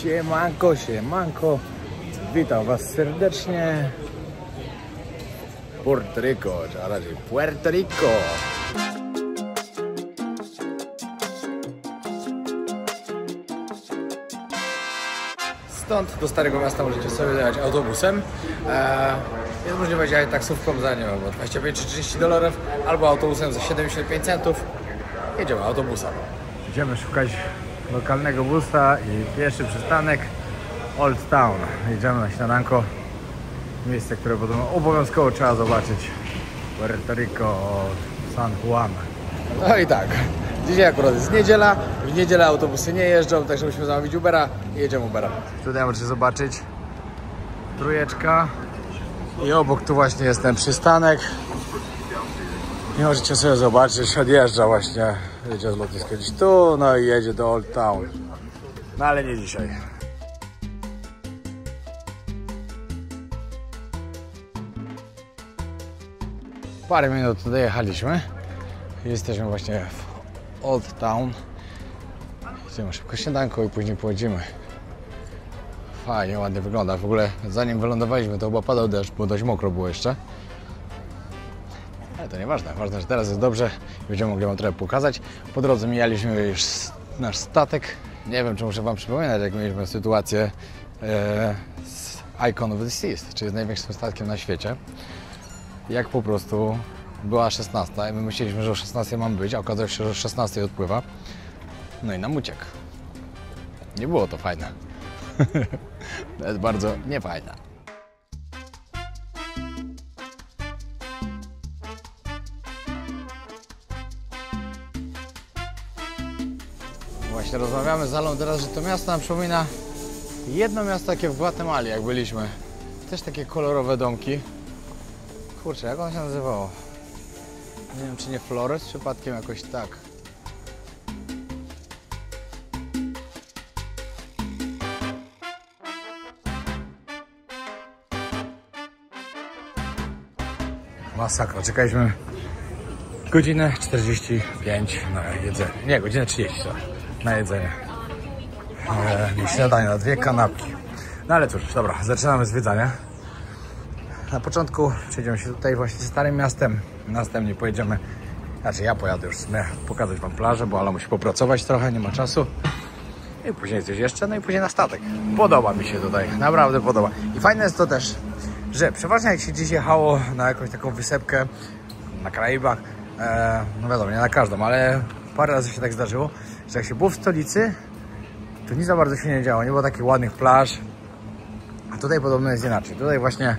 Siemanko, siemanko. Witam Was serdecznie. Puerto Rico, a raczej Puerto Rico. Stąd do Starego Miasta możecie sobie dojechać autobusem. Jest możliwość jechać taksówką za, nie wiem, 25 czy 30 dolarów, albo autobusem za 75 centów. Jedziemy autobusem. Idziemy szukać lokalnego busa i pierwszy przystanek Old Town. Jedziemy na śniadanko. Miejsce, które podobno obowiązkowo trzeba zobaczyć. Puerto Rico, San Juan. No i tak, dzisiaj akurat jest niedziela. W niedzielę autobusy nie jeżdżą, także musimy zamówić Ubera i jedziemy Uberem. Tutaj możecie zobaczyć trójeczka. I obok tu właśnie jest ten przystanek. I możecie sobie zobaczyć, odjeżdża właśnie. Jedzie z lotniska gdzieś tu, no i jedzie do Old Town. No ale nie dzisiaj. Parę minut dojechaliśmy. Jesteśmy właśnie w Old Town. Idziemy szybko śniadanko i później pojedziemy. Fajnie, ładnie wygląda. W ogóle zanim wylądowaliśmy, to chyba padał deszcz, bo dość mokro było jeszcze. Ale to nieważne. Ważne, że teraz jest dobrze i będziemy mogli Wam trochę pokazać. Po drodze mijaliśmy już nasz statek. Nie wiem, czy muszę Wam przypominać, jak mieliśmy sytuację z Icon of the Seas, czyli z największym statkiem na świecie. Jak po prostu była 16 i my myśleliśmy, że o 16 mam być, a okazało się, że o 16 odpływa. No i nam uciekł. Nie było to fajne. To jest bardzo niefajne. Właśnie rozmawiamy z Alą teraz, że to miasto nam przypomina jedno miasto takie w Gwatemali, jak byliśmy. Też takie kolorowe domki. Kurczę, jak ono się nazywało? Nie wiem, czy nie Flores, przypadkiem jakoś tak. Masakra, czekaliśmy godzinę 45 na jedzenie. Nie, godzinę 30 na jedzenie. Śniadanie na 2 kanapki. No ale cóż, dobra, zaczynamy zwiedzanie. Na początku przejdziemy się tutaj właśnie Starym Miastem. Następnie pojedziemy, znaczy ja pojadę już w sumie pokazać Wam plażę, bo Ala musi popracować trochę, nie ma czasu. I później coś jeszcze, no i później na statek. Podoba mi się tutaj, naprawdę podoba. I fajne jest to też, że przeważnie jak się gdzieś jechało na jakąś taką wysepkę na Karaibach, no wiadomo, nie na każdą, ale parę razy się tak zdarzyło, że jak się było w stolicy, to nic za bardzo się nie działo, nie było takich ładnych plaż. A tutaj podobno jest inaczej. Tutaj właśnie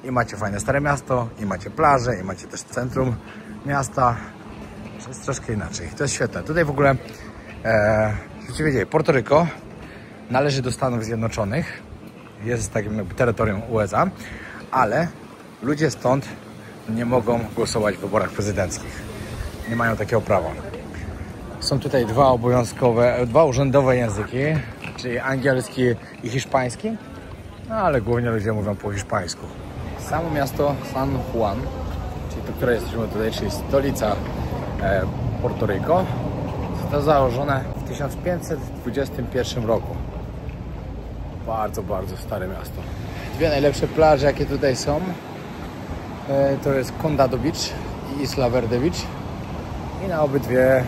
i macie fajne Stare Miasto, i macie plażę, i macie też centrum miasta. To jest troszkę inaczej. To jest świetne. Tutaj w ogóle, żebyście wiedzieli, Puerto Rico należy do Stanów Zjednoczonych. Jest takim jakby terytorium USA, ale ludzie stąd nie mogą głosować w wyborach prezydenckich. Nie mają takiego prawa. Są tutaj dwa urzędowe języki, czyli angielski i hiszpański, no ale głównie ludzie mówią po hiszpańsku. Samo miasto San Juan, czyli to, które jesteśmy tutaj, czyli stolica Puerto Rico, zostało założone w 1521 roku. Bardzo, bardzo stare miasto. Dwie najlepsze plaże, jakie tutaj są, to jest Condado Beach i Isla Verde Beach. I na obydwie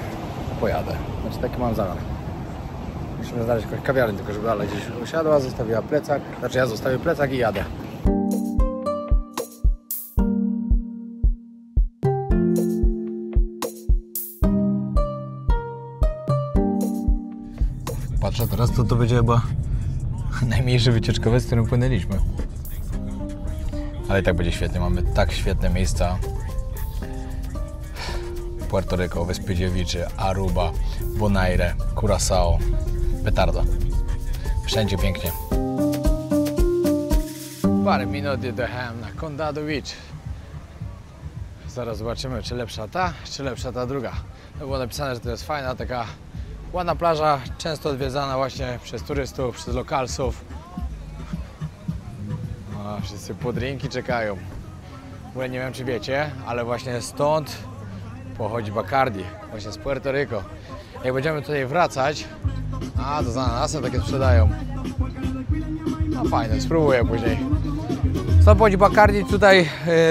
pojadę. Znaczy taki mam zamiar. Musimy znaleźć jakąś kawiarnię, tylko żeby Ala gdzieś usiadła, zostawiła plecak. Znaczy ja zostawię plecak i jadę. Patrzę teraz, to będzie chyba najmniejszy wycieczkowiec, z którym płynęliśmy. Ale i tak będzie świetnie. Mamy tak świetne miejsca. Puerto Rico, Wyspy Dziewiczy, Aruba, Bonaire, Curaçao, petarda. Wszędzie pięknie. Parę minut i dojechałem na Condado Beach. Zaraz zobaczymy, czy lepsza ta, czy lepsza ta druga. To było napisane, że to jest fajna, taka ładna plaża, często odwiedzana właśnie przez turystów, przez lokalsów. No, wszyscy po drinki czekają. W ogóle nie wiem, czy wiecie, ale właśnie stąd pochodzi Bacardi, właśnie z Puerto Rico. Jak będziemy tutaj wracać, A, to za ananasy takie sprzedają. No fajne, spróbuję później. Stąd pochodzi Bacardi, tutaj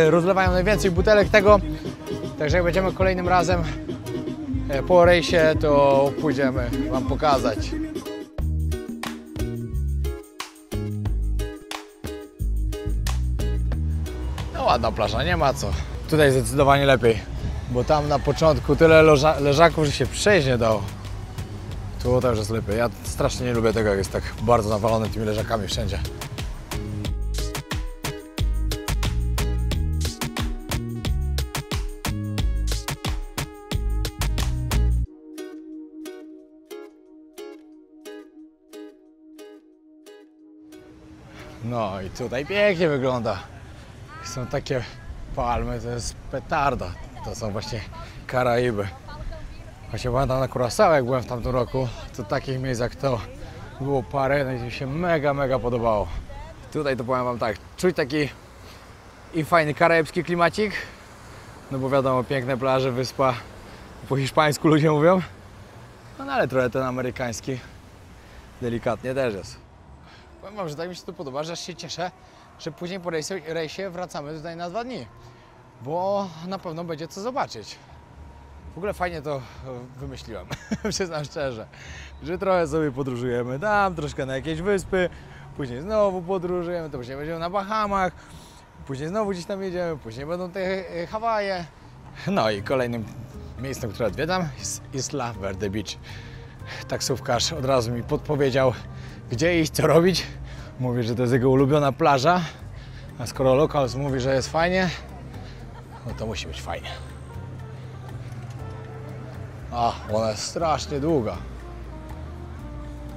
rozlewają najwięcej butelek tego. Także jak będziemy kolejnym razem po rejsie, to pójdziemy wam pokazać. No ładna plaża, nie ma co. Tutaj zdecydowanie lepiej, bo tam na początku tyle leżaków, że się przejść nie dało. Tu też jest lepiej. Ja strasznie nie lubię tego, jak jest tak bardzo nawalone tymi leżakami wszędzie. No i tutaj pięknie wygląda. Są takie palmy, to jest petarda. To są właśnie Karaiby. Właśnie pamiętam na Curaçao, jak byłem w tamtym roku, to takich miejsc jak to było parę, no i mi się mega podobało. Tutaj to powiem wam tak, czuć taki i fajny karaibski klimacik, no bo wiadomo, piękne plaże, wyspa, po hiszpańsku ludzie mówią, no ale trochę ten amerykański delikatnie też jest. Powiem wam, że tak mi się to podoba, że aż się cieszę, że później po rejsie wracamy tutaj na 2 dni, bo na pewno będzie co zobaczyć. W ogóle fajnie to wymyśliłem, przyznam szczerze, że trochę sobie podróżujemy tam, troszkę na jakieś wyspy, później znowu podróżujemy, to później będziemy na Bahamach, później znowu gdzieś tam jedziemy, później będą te Hawaje. No i kolejnym miejscem, które odwiedzam, jest Isla Verde Beach. Taksówkarz od razu mi podpowiedział, gdzie iść, co robić. Mówi, że to jest jego ulubiona plaża, a skoro Locals mówi, że jest fajnie, no to musi być fajnie. A, ona jest strasznie długa.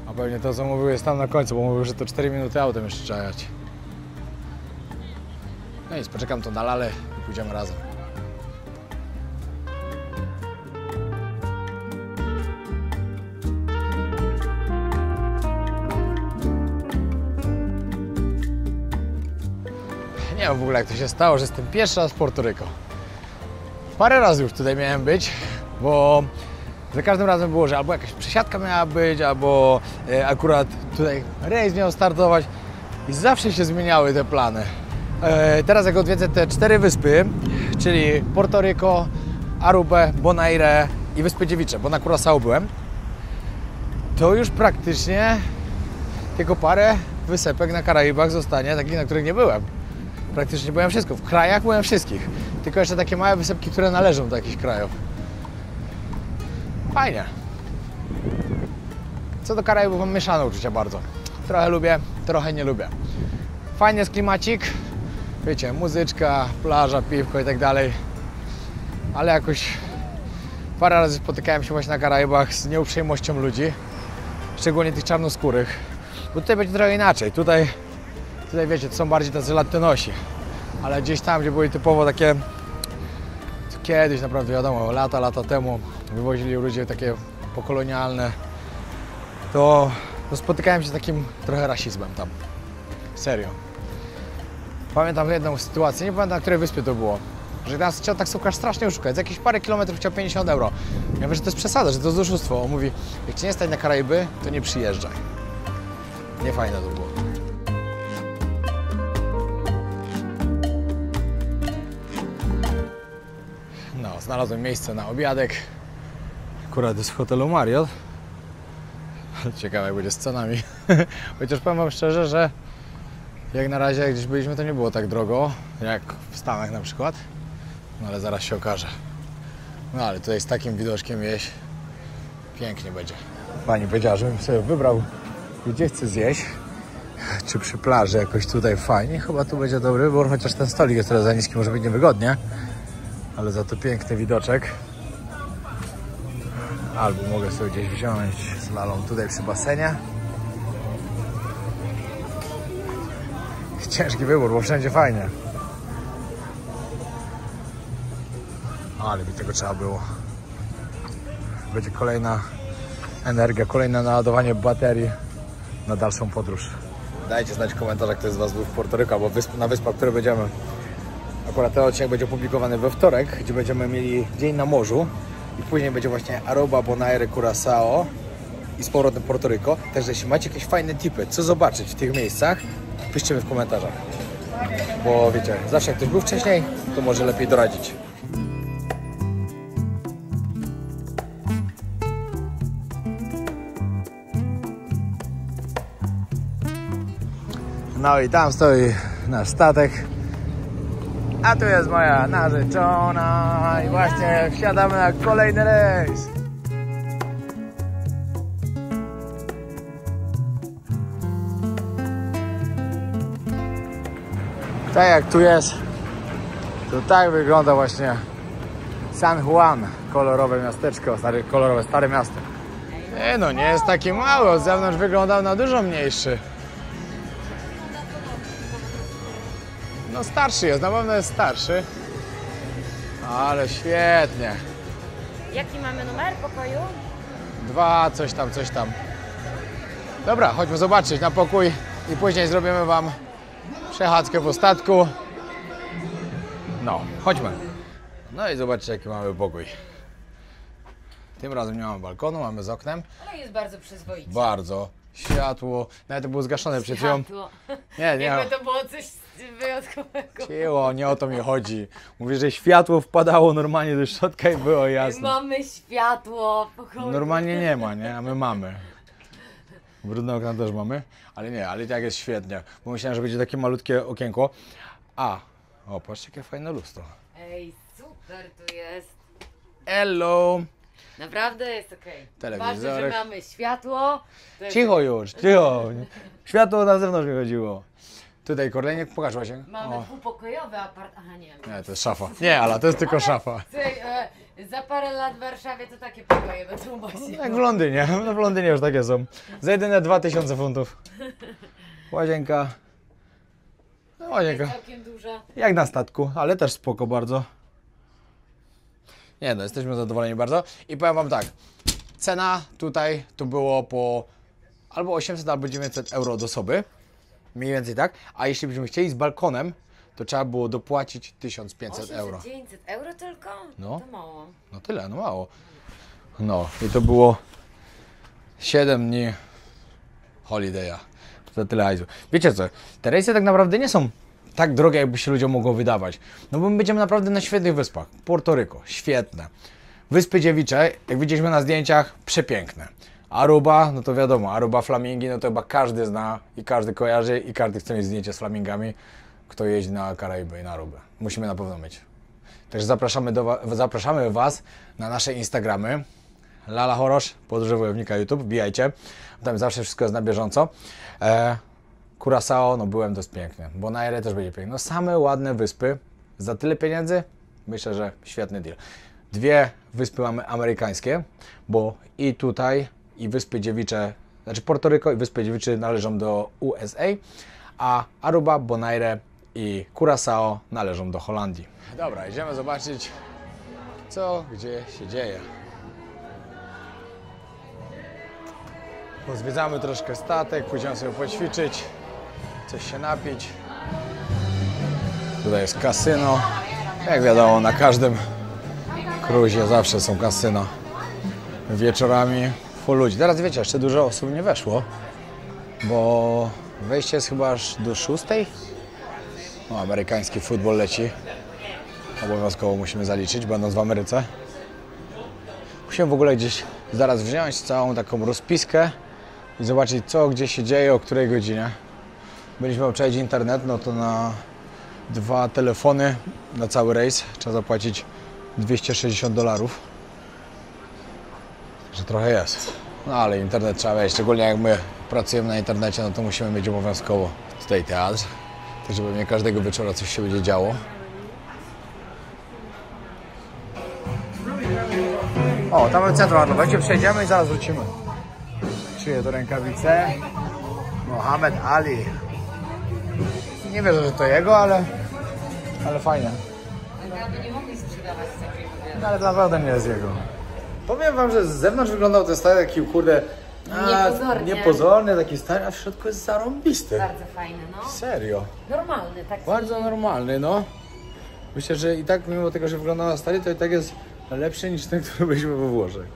A pewnie to, co mówił, jest tam na końcu, bo mówił, że to 4 minuty autem jeszcze trzeba jechać. No nic, poczekam to na lalę i pójdziemy razem. Nie wiem w ogóle, jak to się stało, że jestem pierwszy raz w Puerto Rico. Parę razy już tutaj miałem być, bo za każdym razem było, że albo jakaś przesiadka miała być, albo akurat tutaj rejs miał startować i zawsze się zmieniały te plany. Teraz jak odwiedzę te 4 wyspy, czyli Puerto Rico, Arubę, Bonaire i Wyspy Dziewicze, bo na Curaçao byłem, to już praktycznie tylko parę wysepek na Karaibach zostanie, takich, na których nie byłem. Praktycznie byłem wszystko, w krajach byłem wszystkich, tylko jeszcze takie małe wysepki, które należą do jakichś krajów. Fajnie. Co do Karaibów, mam mieszane uczucia bardzo. Trochę lubię, trochę nie lubię. Fajny jest klimacik, wiecie, muzyczka, plaża, piwko i tak dalej. Ale jakoś parę razy spotykałem się właśnie na Karaibach z nieuprzejmością ludzi, szczególnie tych czarnoskórych. Bo tutaj będzie trochę inaczej. Tutaj wiecie, to są bardziej tacy latynosi. Ale gdzieś tam, gdzie były typowo takie, kiedyś naprawdę wiadomo, lata temu wywozili ludzie takie pokolonialne, to spotykałem się z takim trochę rasizmem tam. Serio. Pamiętam jedną sytuację, nie pamiętam, na której wyspie to było, że nas chciał taksówkarz strasznie oszukać, za jakieś parę kilometrów chciał 50 euro. Ja mówię, że to jest przesada, że to jest oszustwo. On mówi, jak cię nie stać na Karaiby, to nie przyjeżdżaj. Nie fajne to było. No, znalazłem miejsce na obiadek. Akurat jest w hotelu Marriott. Ciekawe, jak będzie z cenami. Chociaż powiem wam szczerze, że jak na razie, jak gdzieś byliśmy, to nie było tak drogo, jak w Stanach na przykład. No ale zaraz się okaże. No ale tutaj z takim widoczkiem jeść pięknie będzie. Pani powiedziała, żebym sobie wybrał, gdzie chcę zjeść. Czy przy plaży jakoś tutaj fajnie. Chyba tu będzie dobry wybór, chociaż ten stolik jest trochę za niski, może być niewygodnie. Ale za to piękny widoczek. Albo mogę sobie gdzieś wziąć z lalą tutaj przy basenie. Ciężki wybór, bo wszędzie fajnie. Ale mi tego trzeba było. Będzie kolejna energia, kolejne naładowanie baterii na dalszą podróż. Dajcie znać w komentarzach, kto z was był w Puerto Rico, albo na wyspach, które będziemy. Akurat ten odcinek będzie opublikowany we wtorek, gdzie będziemy mieli dzień na morzu. I później będzie właśnie Aruba, Bonaire, Curaçao. i z powrotem Portoryko. Także jeśli macie jakieś fajne tipy, co zobaczyć w tych miejscach, piszcie mi w komentarzach. Bo wiecie, zawsze jak ktoś był wcześniej, to może lepiej doradzić. No i tam stoi nasz statek. A tu jest moja narzeczona i właśnie wsiadamy na kolejny rejs. Tak jak tu jest, to tak wygląda właśnie San Juan, kolorowe miasteczko, kolorowe stare miasto. No nie jest taki mały, z zewnątrz wyglądał na dużo mniejszy. No starszy jest, na pewno jest starszy. Ale świetnie. Jaki mamy numer pokoju? 2, coś tam, coś tam. Dobra, chodźmy zobaczyć na pokój i później zrobimy wam przechadzkę po statku. No, chodźmy. No i zobaczcie, jaki mamy pokój. Tym razem nie mamy balkonu, mamy z oknem. Ale jest bardzo przyzwoicie. Bardzo. Światło, nawet to było zgaszone przed chwilą. Nie. Jakby to było coś wyjątkowego. Ciło, nie o to mi chodzi. Mówię, że światło wpadało normalnie do środka i było jasne. Mamy światło w pokoju. Normalnie nie ma, nie? A my mamy. Brudne okna też mamy, ale nie, ale i tak jest świetnie. Bo myślałem, że będzie takie malutkie okienko. O, patrzcie, jakie fajne lustro. Ej, super tu jest. Hello! Naprawdę jest okej. Telewizorek. Ważne, że mamy światło. Cicho już, cicho. Światło na zewnątrz mi chodziło. Tutaj Korleniek, pokaż właśnie. Mamy dwupokojowy apart. Aha, nie. Nie, to jest szafa. Nie, ale to jest tylko szafa. Słuchaj, za parę lat w Warszawie to takie pokoje będą właśnie. Jak w Londynie, no w Londynie już takie są. Za jedyne 2000 funtów. Łazienka. No, łazienka. Jest całkiem duża. Jak na statku, ale też spoko bardzo. Nie no, jesteśmy zadowoleni bardzo. I powiem wam tak, cena tutaj to było po albo 800, albo 900 euro od osoby. Mniej więcej tak. A jeśli byśmy chcieli z balkonem, to trzeba było dopłacić 1500 euro. 900 euro tylko? No. To mało. No tyle, no mało. No i to było 7 dni holiday'a. Za tyle hajsu. Wiecie co, te rejsy tak naprawdę nie są tak drogie, jakby się ludziom mogło wydawać. No bo my będziemy naprawdę na świetnych wyspach. Portoryko, świetne. Wyspy Dziewicze, jak widzieliśmy na zdjęciach, przepiękne. Aruba, no to wiadomo, Aruba, flamingi, no to chyba każdy zna i każdy kojarzy i każdy chce mieć zdjęcie z flamingami, kto jeździ na Karaiby i na Arubę. Musimy na pewno mieć. Także zapraszamy Was na nasze Instagramy. Lala Horosz, Podróże Wojownika YouTube, wbijajcie. Tam zawsze wszystko jest na bieżąco. Curaçao, no byłem, to jest pięknie. Bonaire też będzie pięknie. No same ładne wyspy. Za tyle pieniędzy? Myślę, że świetny deal. 2 wyspy mamy amerykańskie, bo i tutaj, i Wyspy Dziewicze, znaczy Portoryko i Wyspy Dziewicze należą do USA, a Aruba, Bonaire i Curaçao należą do Holandii. Dobra, idziemy zobaczyć, co gdzie się dzieje. Pozwiedzamy troszkę statek, pójdziemy sobie poćwiczyć, coś się napić. Tutaj jest kasyno. Jak wiadomo, na każdym cruisie zawsze są kasyna. Wieczorami full ludzi. Teraz wiecie, jeszcze dużo osób nie weszło, bo wejście jest chyba aż do 6. No, amerykański futbol leci. Obowiązkowo musimy zaliczyć, będąc w Ameryce. Musimy w ogóle gdzieś zaraz wziąć całą taką rozpiskę i zobaczyć, co gdzie się dzieje, o której godzinie. Byliśmy obczaić internet, no to na 2 telefony na cały rejs trzeba zapłacić $260. Także trochę jest. No ale internet trzeba mieć, szczególnie jak my pracujemy na internecie, no to musimy mieć obowiązkowo tutaj teatr, tak żeby nie każdego wieczora coś się będzie działo. O, tam jest centrum handlowe, przejdziemy i zaraz wrócimy. Czuję to rękawice. Mohamed Ali. Nie wierzę, że to jego, ale fajnie. Nie mogli sprzedawać takiego. No, ale to naprawdę nie jest jego. Powiem wam, że z zewnątrz wyglądał ten stary taki, kurde, niepozorny, taki stary, a w środku jest zarąbisty. Bardzo fajny, no. Serio. Normalny, tak. Bardzo normalny, no. Myślę, że i tak, mimo tego, że wyglądał na stary, to i tak jest lepszy niż ten, który byliśmy we Włoszech.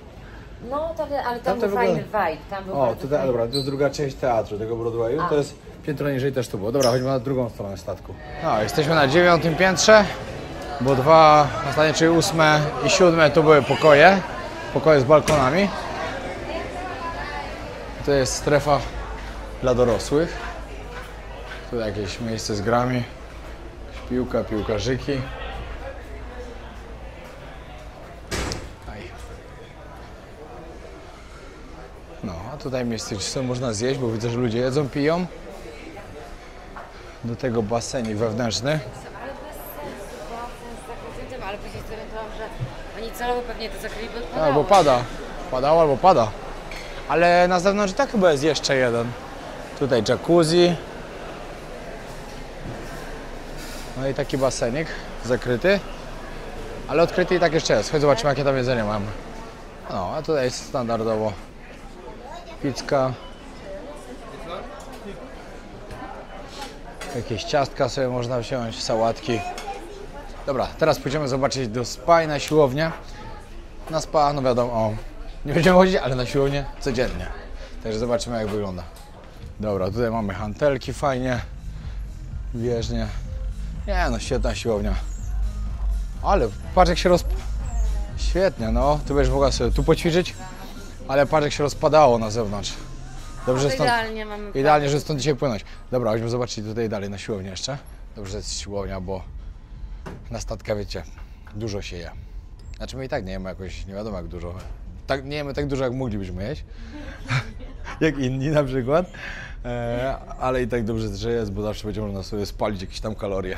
No, ale tam Tam to był fajny wygląda- vibe. Tam był O, bardzo tutaj, fajny. dobra, to jest druga część teatru, tego Broadwayu. To jest piętro niżej też tu było. Dobra, chodźmy na drugą stronę statku. No, jesteśmy na 9. piętrze, bo dwa, ostatnie, czyli 8. i 7. to były pokoje. Pokoje z balkonami. To jest strefa dla dorosłych. Tu jakieś miejsce z grami. Jakaś piłka, piłkarzyki. No, a tutaj miejsce, gdzie można zjeść, bo widzę, że ludzie jedzą, piją. Do tego basenik wewnętrzny. Ale bez sensu, basen z zakrytym, ale później zorientowałam, że oni celowo pewnie to zakryli, bo padało. Albo pada. Padało albo pada. Ale na zewnątrz tak chyba jest jeszcze jeden. Tutaj jacuzzi. No i taki basenik zakryty. Ale odkryty i tak jeszcze jest. Chodź zobaczymy, jakie tam jedzenie mamy. No, a tutaj jest standardowo pizza. Jakieś ciastka sobie można wziąć, sałatki. Dobra, teraz pójdziemy zobaczyć do spa i na siłownię. Na spa, no wiadomo, nie będziemy chodzić, ale na siłownię codziennie. Także zobaczymy, jak wygląda. Dobra, tutaj mamy hantelki fajnie, bieżnie. Nie no, świetna siłownia. Ale patrz, jak się Świetnie, no. Tu będziesz mogła sobie tu poćwiczyć, ale patrz, jak się rozpadało na zewnątrz. Dobrze, że stąd, Idealnie mamy. idealnie, że stąd dzisiaj płynąć. Dobra, chodźmy zobaczyć tutaj dalej na siłownię jeszcze. Dobrze, że jest siłownia, bo na statkach, wiecie, dużo się je. Znaczy my i tak nie jemy jakoś, nie wiadomo jak dużo. Tak, nie jemy tak dużo, jak moglibyśmy jeść. Jak inni na przykład. Ale i tak dobrze, że jest, bo zawsze będzie można sobie spalić jakieś tam kalorie.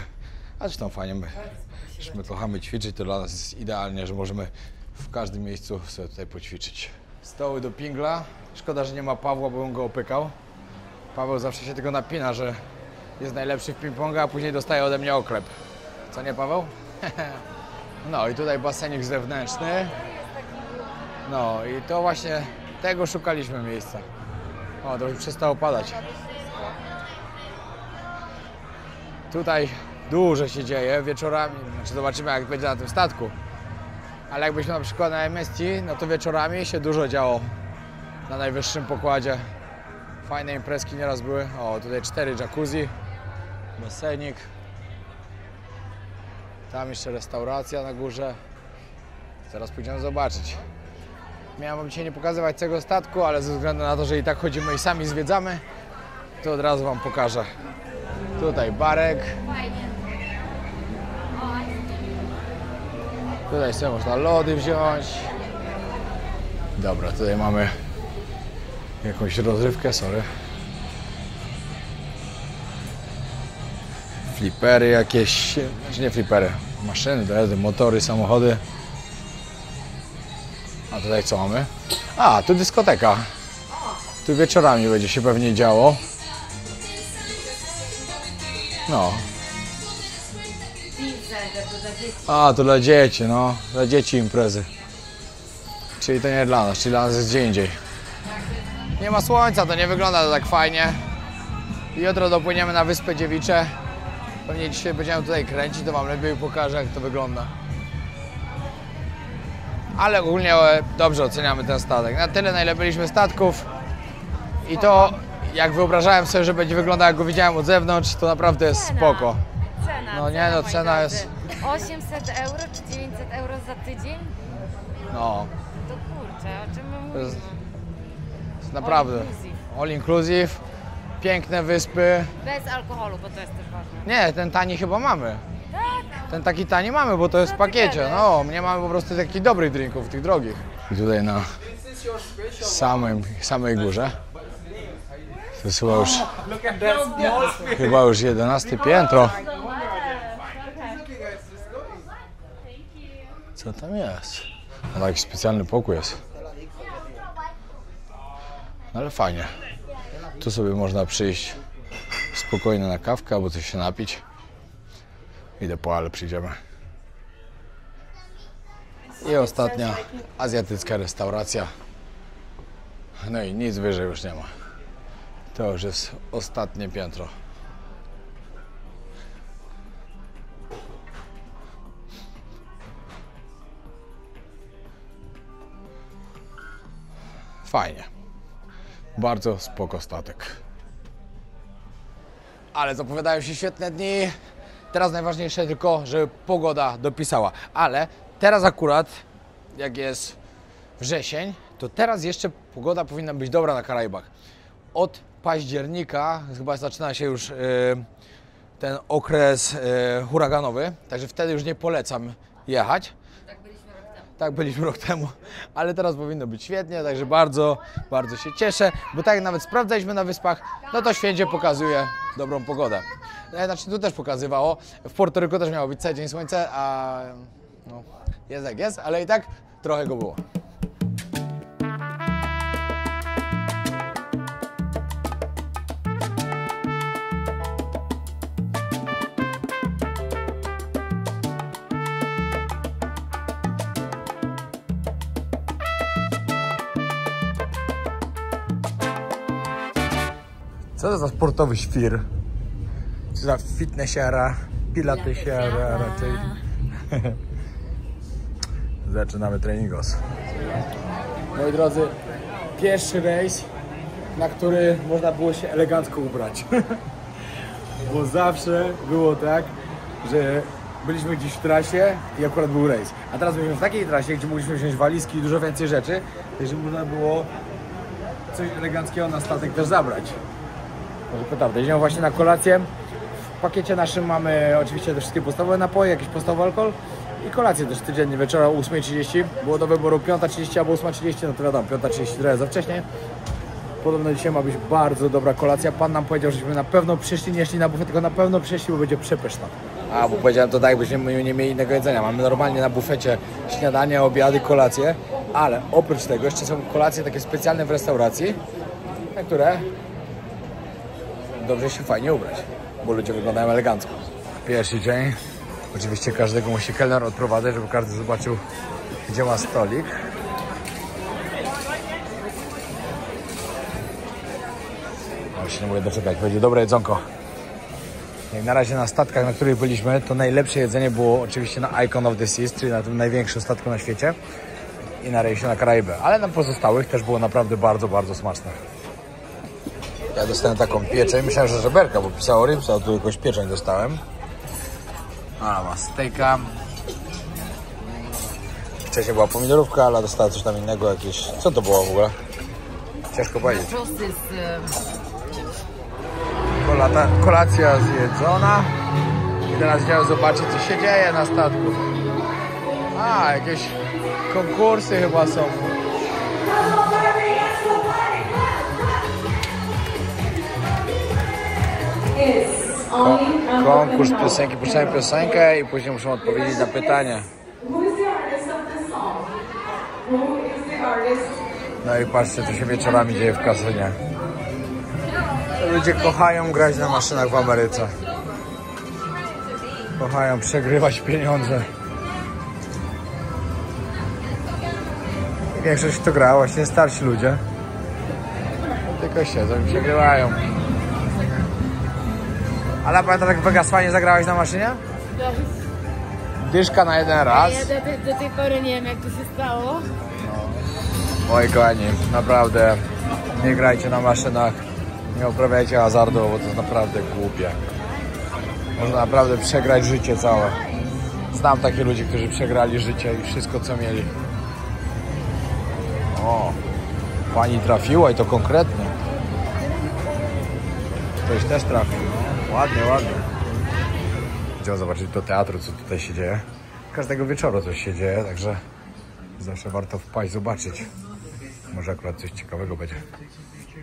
A zresztą fajnie, my kochamy ćwiczyć, to dla nas jest idealnie, że możemy w każdym miejscu sobie tutaj poćwiczyć. Stoły do pingla. Szkoda, że nie ma Pawła, bo bym go opykał. Paweł zawsze się tylko napina, że jest najlepszy w ping-ponga, a później dostaje ode mnie oklep. Co nie, Paweł? No i tutaj basenik zewnętrzny. No i to właśnie tego szukaliśmy miejsca. O, to już przestało padać. Tutaj dużo się dzieje wieczorami, znaczy zobaczymy, jak będzie na tym statku. Ale jakbyśmy na przykład na MST, no to wieczorami się dużo działo na najwyższym pokładzie. Fajne imprezki nieraz były. O, tutaj 4 jacuzzi, basenik. Tam jeszcze restauracja na górze. Zaraz pójdziemy zobaczyć. Miałem wam dzisiaj nie pokazywać całego statku, ale ze względu na to, że i tak chodzimy i sami zwiedzamy, to od razu wam pokażę. Tutaj barek. Tutaj sobie można lody wziąć. Dobra, tutaj mamy jakąś rozrywkę, sorry. Flipery jakieś, znaczy nie flipery, maszyny, to jest, motory, samochody. A tutaj co mamy? A, tu dyskoteka. Tu wieczorami będzie się pewnie działo. No. A, to dla dzieci, no. Dla dzieci imprezy. Czyli to nie dla nas, czyli dla nas jest gdzie indziej. Nie ma słońca, to nie wygląda to tak fajnie. Jutro dopłyniemy na Wyspę Dziewicze. Pewnie dzisiaj będziemy tutaj kręcić, to wam lepiej pokażę, jak to wygląda. Ale ogólnie dobrze oceniamy ten statek. Na tyle, na ile byliśmy statków. I to, jak wyobrażałem sobie, że będzie wyglądał, jak go widziałem od zewnątrz, to naprawdę jest spoko. Cena, No nie, no moi cena drodzy. jest... 800 euro czy 900 euro za tydzień? No, To kurczę, o czym my to mówimy? jest naprawdę inclusive. all inclusive. Piękne wyspy. Bez alkoholu, bo to jest też ważne. Nie, ten tani chyba mamy. Ten taki tani mamy, bo to jest w pakiecie. No, nie mamy po prostu takich dobrych drinków, tych drogich. I tutaj na samej górze. To jest chyba już 11 piętro. Co tam jest? No, jakiś specjalny pokój jest. No, ale fajnie. Tu sobie można przyjść spokojnie na kawkę albo coś się napić. Idę po ale przyjdziemy. I ostatnia azjatycka restauracja. No i nic wyżej już nie ma. To już jest ostatnie piętro. fajnie. Bardzo spoko statek. Ale zapowiadają się świetne dni. Teraz najważniejsze tylko, żeby pogoda dopisała. Ale teraz akurat, jak jest wrzesień, to teraz jeszcze pogoda powinna być dobra na Karaibach. Od października chyba zaczyna się już ten okres huraganowy, także wtedy już nie polecam jechać. Tak, byliśmy rok temu, ale teraz powinno być świetnie, także bardzo, bardzo się cieszę, bo tak jak nawet sprawdzaliśmy na wyspach, no to święcie pokazuje dobrą pogodę. Znaczy tu też pokazywało, w Puerto też miało być cały dzień słońce, a no, jest jak jest, ale i tak trochę go było. Co to za sportowy świr? Czy za fitnessiara, pilatesiara raczej? Zaczynamy treningos. Moi drodzy, pierwszy rejs, na który można było się elegancko ubrać. Bo zawsze było tak, że byliśmy gdzieś w trasie i akurat był rejs. A teraz byliśmy w takiej trasie, gdzie mogliśmy wziąć walizki i dużo więcej rzeczy, także można było coś eleganckiego na statek też zabrać. Może petardę. Idziemy właśnie na kolację. W pakiecie naszym mamy oczywiście te wszystkie podstawowe napoje, jakiś podstawowy alkohol i kolację też codziennie wieczora o 8:30. Było do wyboru 5:30 albo 8:30, no to wiadomo, 5:30 trochę za wcześnie. Podobno dzisiaj ma być bardzo dobra kolacja. Pan nam powiedział, żeśmy na pewno przyszli, nie szli na bufet, tylko na pewno przyszli, bo będzie przepyszna. A, bo powiedziałem to tak, jakbyśmy nie mieli innego jedzenia. Mamy normalnie na bufecie śniadanie, obiady, kolacje, ale oprócz tego jeszcze są kolacje takie specjalne w restauracji, na które dobrze się fajnie ubrać, bo ludzie wyglądają elegancko. Pierwszy dzień. Oczywiście każdego musi kelner odprowadzać, żeby każdy zobaczył, gdzie ma stolik. O, się nie mogę doczekać, będzie dobre jedzonko. Jak na razie na statkach, na których byliśmy, to najlepsze jedzenie było oczywiście na Icon of the Seas, czyli na tym największym statku na świecie i na rejsie na Karaiby, ale na pozostałych też było naprawdę bardzo, bardzo smaczne. Ja dostałem taką pieczeń, myślałem, że żeberka, bo pisało rybsa, a tu jakąś pieczeń dostałem. A, ma stejka. Wcześniej była pomidorówka, ale dostałem coś tam innego, jakieś... Co to było w ogóle? Ciężko powiedzieć. Kolacja zjedzona. I teraz chciałem zobaczyć, co się dzieje na statku. A, jakieś konkursy chyba są. Konkurs piosenki, puszczamy piosenkę i później muszą odpowiedzieć na pytanie. No i patrzcie, co się wieczorami dzieje w kasynie. Ludzie kochają grać na maszynach w Ameryce. Kochają przegrywać pieniądze. I większość kto gra, właśnie starsi ludzie. Tylko siedzą i przegrywają. Ale pamiętasz, jak w Vegas fajnie zagrałeś na maszynie? Dyszka na jeden raz. Ja do tej pory nie wiem, jak to się stało. No. Moi kochani, naprawdę nie grajcie na maszynach, nie uprawiajcie hazardu, bo to jest naprawdę głupie. Można naprawdę przegrać życie całe. Znam takich ludzi, którzy przegrali życie i wszystko, co mieli. O, pani trafiła i to konkretnie. Ktoś też trafił. Ładnie, ładnie. Idziemy zobaczyć do teatru, co tutaj się dzieje. Każdego wieczoru coś się dzieje, także zawsze warto wpaść, zobaczyć. Może akurat coś ciekawego będzie.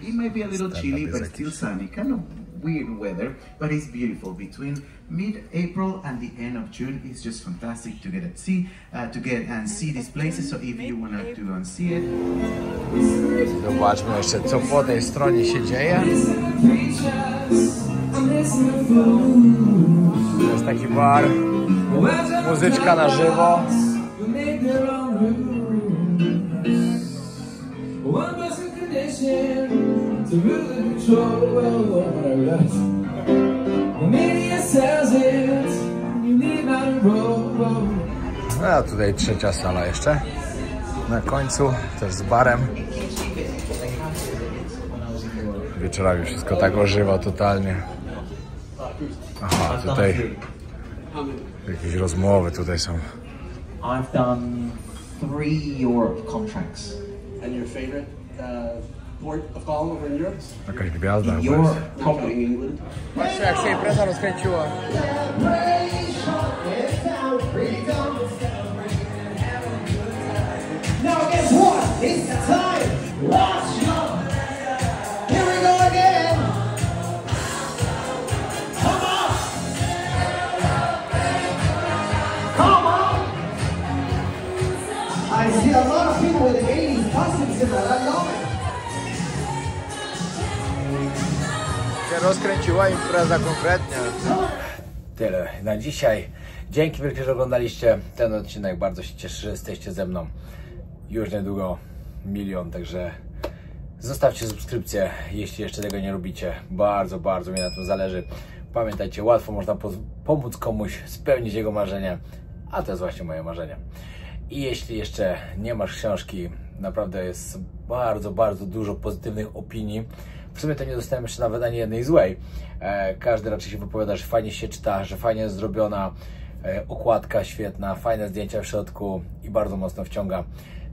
It may be a little chilly, but still sunny. Kind of weird weather, but it's beautiful. Between mid-April and the end of June, it's just fantastic to get at sea, to get and see these places. So if you want to go and see it. Zobaczmy jeszcze, co po tej stronie się dzieje. To jest taki bar, muzyczka na żywo. A tutaj trzecia sala jeszcze. Na końcu też z barem. Wieczorami wszystko tak ożywa totalnie. Aha, tutaj jakieś rozmowy tutaj są. I've done 3 Europe contracts. And your favorite port of call over in Europe? Jakaś gwiazda chyba Europe, jest. probably. England. Patrzcie, jak się impreza rozkręciła. Now guess what? It's time. Watch out. Here we go again. Come on. Come on. I see a lot of people with 80s costumes in there. I love it. Się rozkręciła impreza konkretnie. Tyle na dzisiaj. Dzięki wielkie, że oglądaliście ten odcinek. Bardzo się cieszę, że jesteście ze mną. Już niedługo 1 000 000, także zostawcie subskrypcję, jeśli jeszcze tego nie robicie. Bardzo, bardzo mi na tym zależy. Pamiętajcie, łatwo można pomóc komuś spełnić jego marzenie, a to jest właśnie moje marzenie. I jeśli jeszcze nie masz książki, naprawdę jest bardzo, bardzo dużo pozytywnych opinii. W sumie to nie dostałem jeszcze nawet ani jednej złej. Każdy raczej się wypowiada, że fajnie się czyta, że fajnie jest zrobiona. Okładka świetna, fajne zdjęcia w środku i bardzo mocno wciąga.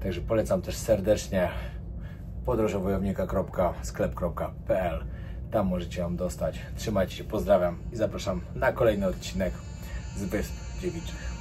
Także polecam też serdecznie podróżowojownika.sklep.pl. Tam możecie ją dostać. Trzymajcie się, pozdrawiam i zapraszam na kolejny odcinek z Wysp Dziewiczych.